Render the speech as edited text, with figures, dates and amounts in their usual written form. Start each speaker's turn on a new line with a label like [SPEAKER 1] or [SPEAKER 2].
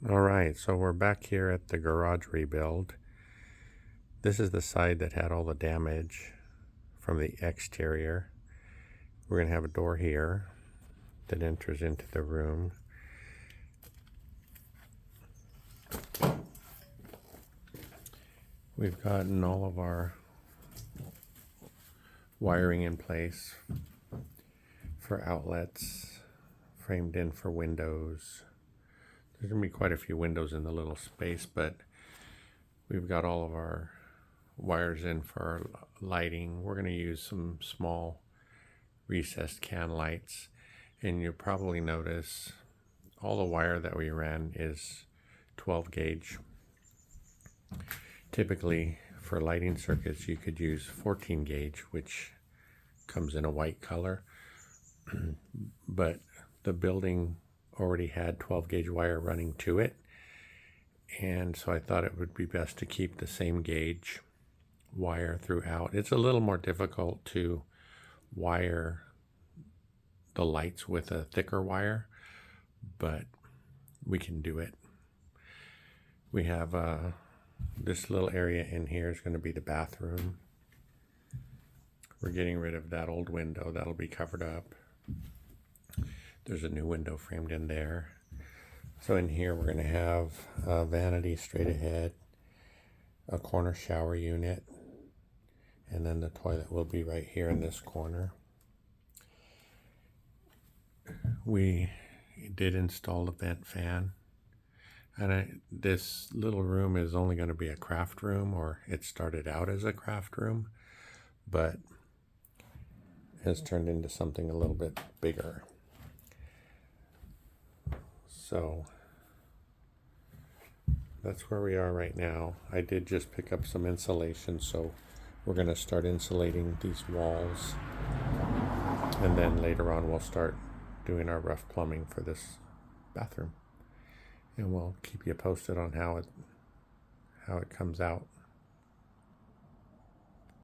[SPEAKER 1] All right, so we're back here at the garage rebuild. This is the side that had all the damage from the exterior. We're going to have a door here that enters into the room. We've gotten all of our wiring in place for outlets, framed in for windows. There's going to be quite a few windows in the little space, but we've got all of our wires in for our lighting. We're going to use some small recessed can lights, and you'll probably notice all the wire that we ran is 12 gauge. Typically for lighting circuits you could use 14 gauge, which comes in a white color, but the building already had 12 gauge wire running to it, and so I thought it would be best to keep the same gauge wire throughout. It's a little more difficult to wire the lights with a thicker wire, but we can do it. We have this little area in here is going to be the bathroom. We're getting rid of that old window. That'll be covered up. There's a new window framed in there. So in here we're going to have a vanity straight ahead, a corner shower unit, and then the toilet will be right here in this corner. We did install a vent fan, and this little room is only going to be a craft room, or it started out as a craft room, but has turned into something a little bit bigger. So that's where we are right now. I did just pick up some insulation, so we're going to start insulating these walls, and then later on we'll start doing our rough plumbing for this bathroom, and we'll keep you posted on how it comes out.